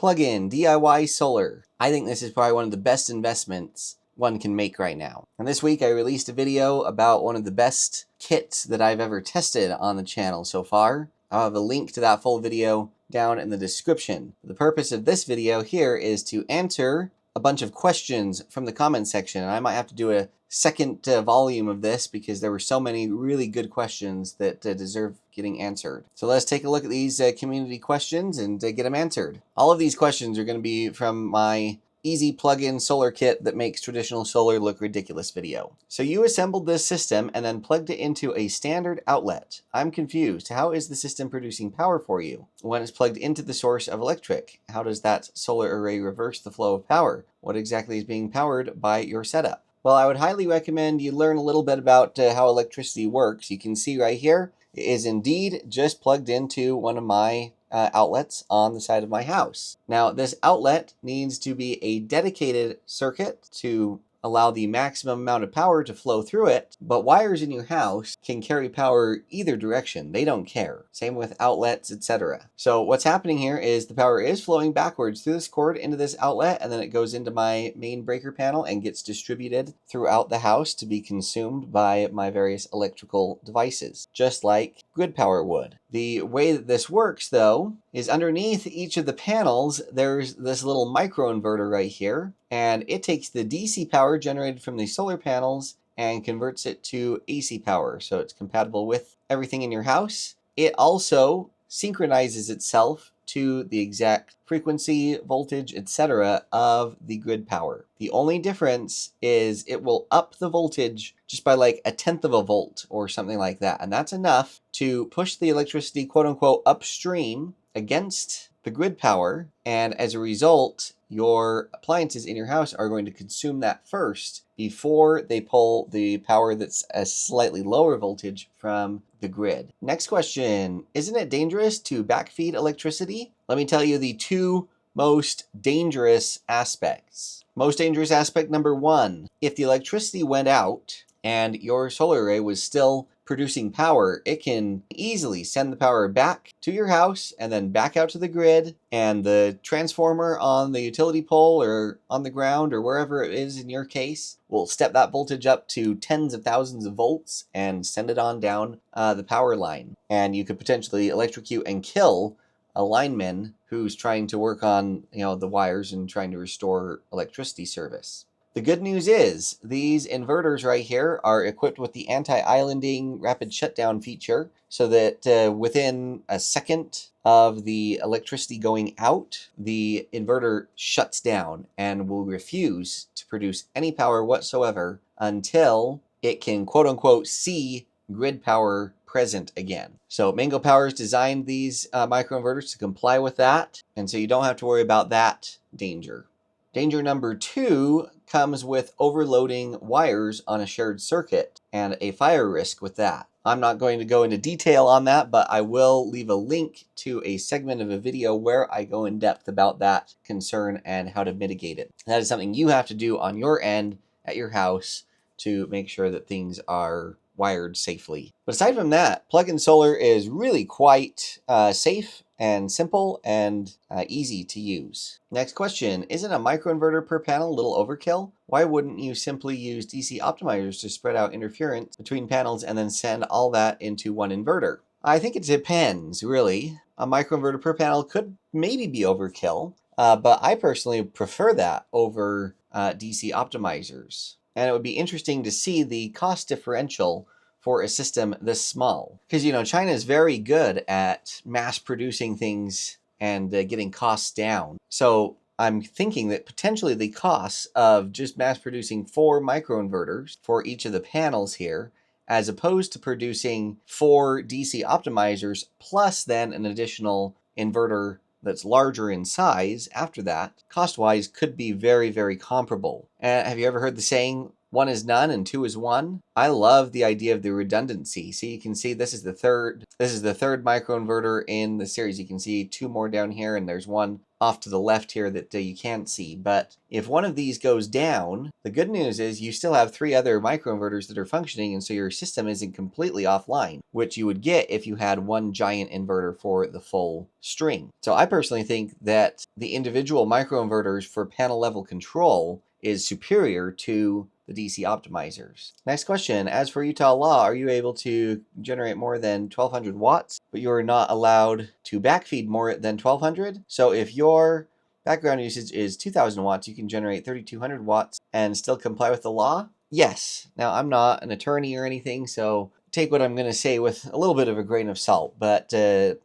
plug-in DIY solar. I think this is probably one of the best investments one can make right now. And this week I released a video about one of the best kits that I've ever tested on the channel so far. I'll have a link to that full video down in the description. The purpose of this video here is to answer a bunch of questions from the comment section. And I might have to do a second volume of this because there were so many really good questions that deserve getting answered. So let's take a look at these community questions and get them answered. All of these questions are going to be from my easy plug-in solar kit that makes traditional solar look ridiculous video. So you assembled this system and then plugged it into a standard outlet. I'm confused. How is the system producing power for you? When it's plugged into the source of electric, how does that solar array reverse the flow of power? What exactly is being powered by your setup? Well, I would highly recommend you learn a little bit about how electricity works. You can see right here, it is indeed just plugged into one of my outlets on the side of my house. Now, this outlet needs to be a dedicated circuit to allow the maximum amount of power to flow through it, but wires in your house can carry power either direction. They don't care. Same with outlets, etc. So what's happening here is the power is flowing backwards through this cord into this outlet, and then it goes into my main breaker panel and gets distributed throughout the house to be consumed by my various electrical devices, just like grid power would. The way that this works, though, is underneath each of the panels, there's this little microinverter right here, and it takes the DC power generated from the solar panels and converts it to AC power, so it's compatible with everything in your house. It also synchronizes itself to the exact frequency, voltage, etc. of the grid power. The only difference is it will up the voltage just by like 1/10 of a volt or something like that, and that's enough to push the electricity quote-unquote upstream against the grid power, and as a result, your appliances in your house are going to consume that first before they pull the power that's a slightly lower voltage from the grid. Next question, isn't it dangerous to backfeed electricity? Let me tell you the two most dangerous aspects. Most dangerous aspect number one, if the electricity went out and your solar array was still producing power, it can easily send the power back to your house and then back out to the grid, and the transformer on the utility pole or on the ground or wherever it is in your case will step that voltage up to tens of thousands of volts and send it on down the power line. And you could potentially electrocute and kill a lineman who's trying to work on the wires and trying to restore electricity service. The good news is these inverters right here are equipped with the anti-islanding rapid shutdown feature, so that within a second of the electricity going out, the inverter shuts down and will refuse to produce any power whatsoever until it can quote-unquote see grid power present again. So Mango Power's designed these microinverters to comply with that, and so you don't have to worry about that danger. Danger number two comes with overloading wires on a shared circuit and a fire risk with that. I'm not going to go into detail on that, but I will leave a link to a segment of a video where I go in depth about that concern and how to mitigate it. That is something you have to do on your end at your house to make sure that things are wired safely. But aside from that, plug-in solar is really quite safe and simple and easy to use. Next question, isn't a microinverter per panel a little overkill? Why wouldn't you simply use DC optimizers to spread out interference between panels and then send all that into one inverter? I think it depends, really. A microinverter per panel could maybe be overkill, but I personally prefer that over DC optimizers. And it would be interesting to see the cost differential for a system this small. Because, China is very good at mass producing things and getting costs down. So I'm thinking that potentially the costs of just mass producing 4 microinverters for each of the panels here, as opposed to producing 4 DC optimizers plus then an additional inverter that's larger in size after that, cost-wise could be very, very comparable. Have you ever heard the saying, 1 is none and 2 is 1? I love the idea of the redundancy. So you can see this is the third microinverter in the series. You can see 2 more down here, and there's one off to the left here that you can't see. But if one of these goes down, the good news is you still have 3 other microinverters that are functioning, and so your system isn't completely offline, which you would get if you had one giant inverter for the full string. So I personally think that the individual microinverters for panel level control is superior to the DC optimizers. Next question, as for Utah law, are you able to generate more than 1200 watts, but you are not allowed to backfeed more than 1200? So if your background usage is 2000 watts, you can generate 3200 watts and still comply with the law? Yes. Now, I'm not an attorney or anything, so take what I'm going to say with a little bit of a grain of salt. But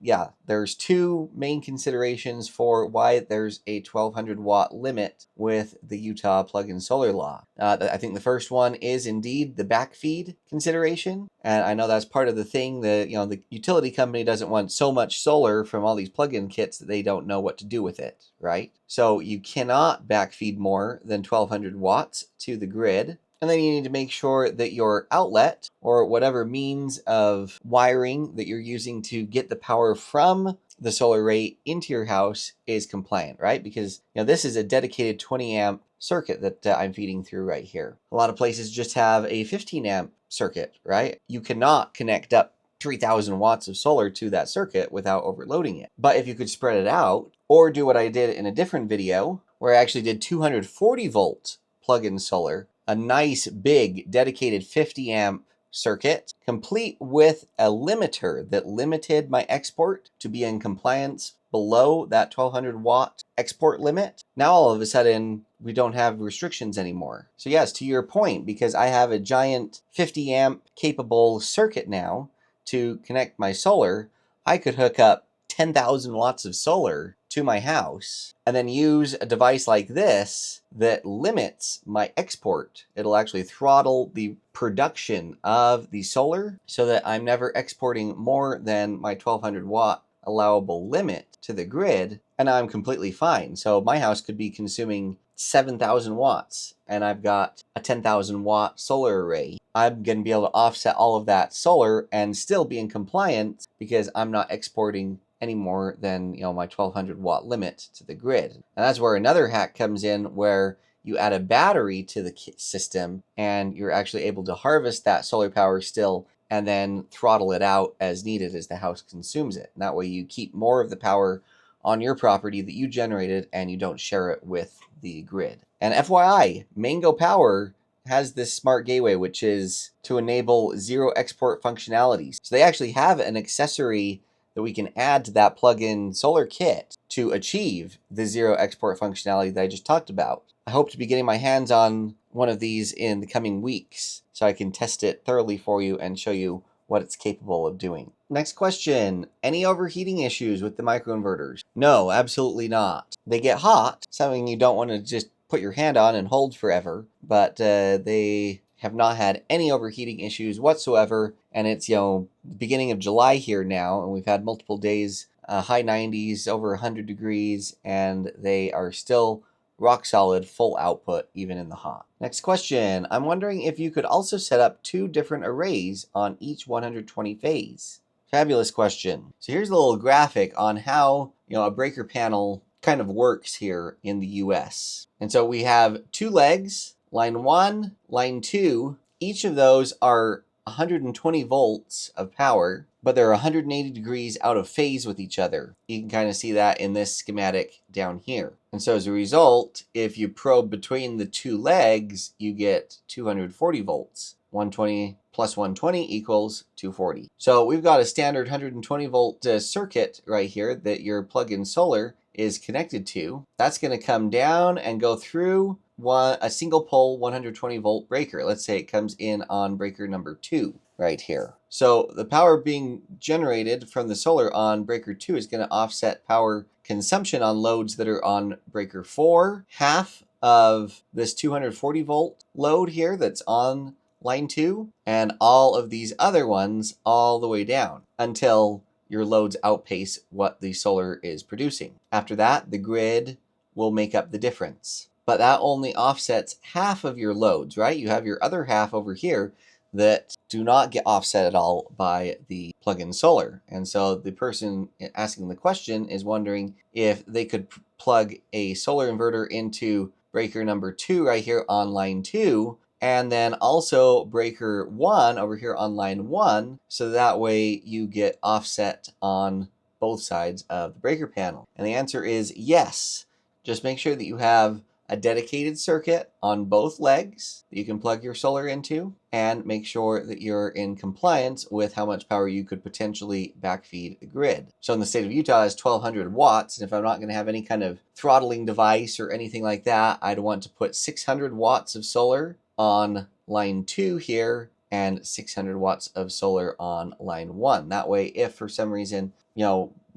yeah, there's 2 main considerations for why there's a 1200 watt limit with the Utah plug-in solar law. I think the first one is indeed the backfeed consideration. And I know that's part of the thing that, the utility company doesn't want so much solar from all these plug-in kits that they don't know what to do with it, right? So you cannot backfeed more than 1200 watts to the grid. And then you need to make sure that your outlet or whatever means of wiring that you're using to get the power from the solar array into your house is compliant, right? Because this is a dedicated 20 amp circuit that I'm feeding through right here. A lot of places just have a 15 amp circuit, right? You cannot connect up 3000 watts of solar to that circuit without overloading it. But if you could spread it out or do what I did in a different video where I actually did 240 volt plug-in solar, a nice big dedicated 50 amp circuit, complete with a limiter that limited my export to be in compliance below that 1200 watt export limit. Now all of a sudden we don't have restrictions anymore. So yes, to your point, because I have a giant 50 amp capable circuit now to connect my solar, I could hook up 10,000 watts of solar to my house and then use a device like this that limits my export. It'll actually throttle the production of the solar so that I'm never exporting more than my 1200 watt allowable limit to the grid, and I'm completely fine. So my house could be consuming 7,000 watts and I've got a 10,000 watt solar array. I'm going to be able to offset all of that solar and still be in compliance because I'm not exporting any more than my 1200 watt limit to the grid. And that's where another hack comes in, where you add a battery to the system and you're actually able to harvest that solar power still and then throttle it out as needed as the house consumes it. And that way you keep more of the power on your property that you generated and you don't share it with the grid. And FYI, Mango Power has this smart gateway, which is to enable zero export functionalities. So they actually have an accessory that we can add to that plug-in solar kit to achieve the zero export functionality that I just talked about. I hope to be getting my hands on one of these in the coming weeks so I can test it thoroughly for you and show you what it's capable of doing. Next question, any overheating issues with the microinverters? No, absolutely not. They get hot, something you don't want to just put your hand on and hold forever, but they have not had any overheating issues whatsoever. And it's, the beginning of July here now, and we've had multiple days, high 90s, over 100 degrees, and they are still rock solid, full output, even in the hot. Next question, I'm wondering if you could also set up 2 different arrays on each 120 phase. Fabulous question. So here's a little graphic on how, a breaker panel kind of works here in the US. And so we have 2 legs, line 1, line 2. Each of those are 120 volts of power, but they're 180 degrees out of phase with each other. You can kind of see that in this schematic down here. And so as a result, if you probe between the 2 legs, you get 240 volts. 120 plus 120 equals 240. So we've got a standard 120 volt circuit right here that your plug-in solar is connected to. That's going to come down and go through a single pole 120 volt breaker. Let's say it comes in on breaker number 2 right here. So the power being generated from the solar on breaker 2 is going to offset power consumption on loads that are on breaker 4. Half of this 240 volt load here that's on line 2, and all of these other ones all the way down until your loads outpace what the solar is producing. After that, the grid will make up the difference. But that only offsets half of your loads, right? You have your other half over here that do not get offset at all by the plug-in solar. And so the person asking the question is wondering if they could plug a solar inverter into breaker number 2 right here on line 2, and then also breaker 1 over here on line 1, so that way you get offset on both sides of the breaker panel. And the answer is yes. Just make sure that you have a dedicated circuit on both legs that you can plug your solar into, and make sure that you're in compliance with how much power you could potentially backfeed the grid. So in the state of Utah is 1200 watts, and if I'm not going to have any kind of throttling device or anything like that, I'd want to put 600 watts of solar on line 2 here and 600 watts of solar on line 1. That way, if for some reason,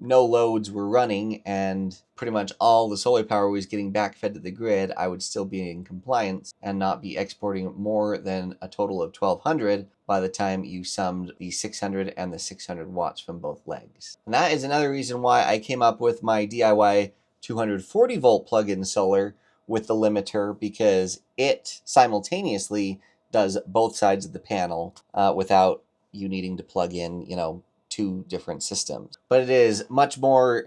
no loads were running and pretty much all the solar power was getting backfed to the grid, I would still be in compliance and not be exporting more than a total of 1200 by the time you summed the 600 and the 600 watts from both legs. And that is another reason why I came up with my DIY 240 volt plug-in solar with the limiter, because it simultaneously does both sides of the panel without you needing to plug in, 2 different systems. But it is much more,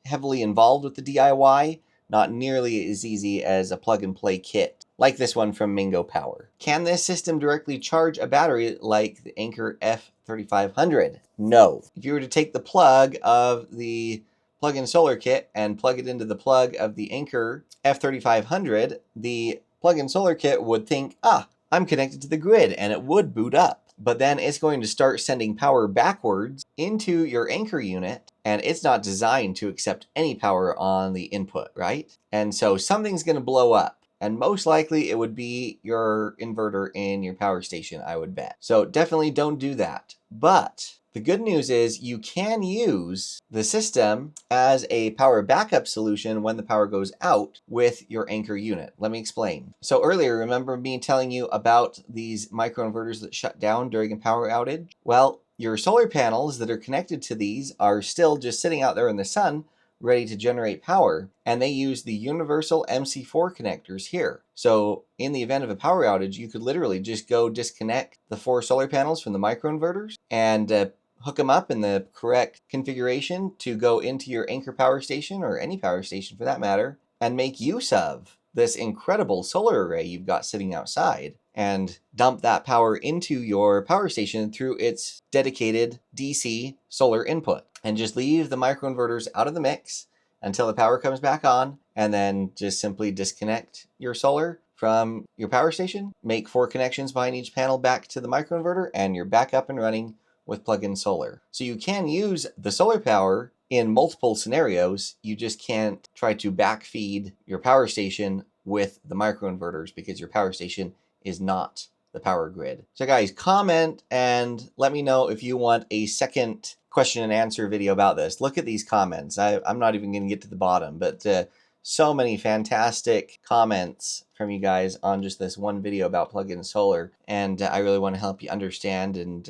heavily involved with the DIY, not nearly as easy as a plug-and-play kit like this one from Mingo Power. Can this system directly charge a battery like the Anker F3500? No. If you were to take the plug of the plug-in solar kit and plug it into the plug of the Anker F3500, the plug-in solar kit would think, I'm connected to the grid, and it would boot up. But then it's going to start sending power backwards into your Anker unit, and it's not designed to accept any power on the input, right? And so something's going to blow up. And most likely it would be your inverter in your power station, I would bet. So definitely don't do that. But the good news is you can use the system as a power backup solution when the power goes out with your Anker unit. Let me explain. So earlier, remember me telling you about these microinverters that shut down during a power outage? Well, your solar panels that are connected to these are still just sitting out there in the sun, ready to generate power, and they use the universal MC4 connectors here. So in the event of a power outage, you could literally just go disconnect the 4 solar panels from the microinverters and hook them up in the correct configuration to go into your Anker power station, or any power station for that matter, and make use of this incredible solar array you've got sitting outside, and dump that power into your power station through its dedicated DC solar input. And just leave the microinverters out of the mix until the power comes back on, and then just simply disconnect your solar from your power station, make 4 connections behind each panel back to the microinverter, and you're back up and running with plug-in solar. So you can use the solar power in multiple scenarios. You just can't try to backfeed your power station with the microinverters, because your power station is not the power grid. So guys, comment and let me know if you want a second question and answer video about this. Look at these comments. I'm not even going to get to the bottom, but so many fantastic comments from you guys on just this one video about plug-in solar, and I really want to help you understand and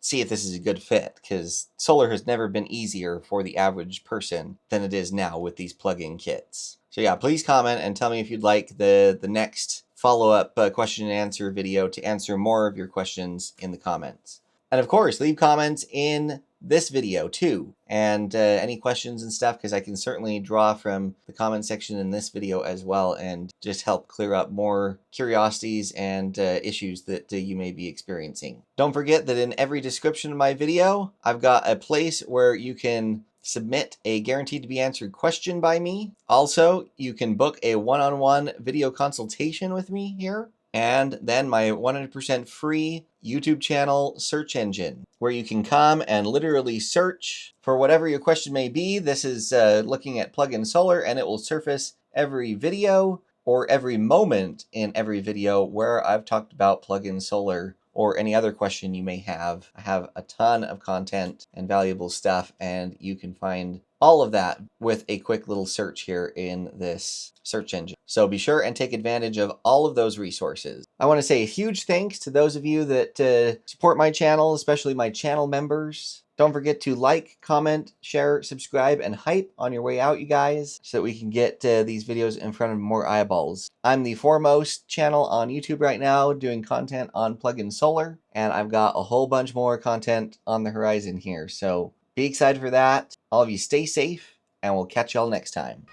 see if this is a good fit, because solar has never been easier for the average person than it is now with these plug-in kits. So yeah, please comment and tell me if you'd like the next follow-up question and answer video to answer more of your questions in the comments. And of course, leave comments in this video too, and any questions and stuff, because I can certainly draw from the comment section in this video as well, and just help clear up more curiosities and issues that you may be experiencing. Don't forget that in every description of my video, I've got a place where you can submit a guaranteed to be answered question by me. Also, you can book a one-on-one video consultation with me here. And then my 100% free YouTube channel search engine, where you can come and literally search for whatever your question may be. This is looking at plug-in solar, and it will surface every video or every moment in every video where I've talked about plug-in solar or any other question you may have. I have a ton of content and valuable stuff, and you can find all of that with a quick little search here in this search engine. So be sure and take advantage of all of those resources. I want to say a huge thanks to those of you that support my channel, especially my channel members. Don't forget to like, comment, share, subscribe, and hype on your way out, you guys, so that we can get these videos in front of more eyeballs. I'm the foremost channel on YouTube right now doing content on plug-in solar, and I've got a whole bunch more content on the horizon here, so be excited for that. All of you stay safe, and we'll catch y'all next time.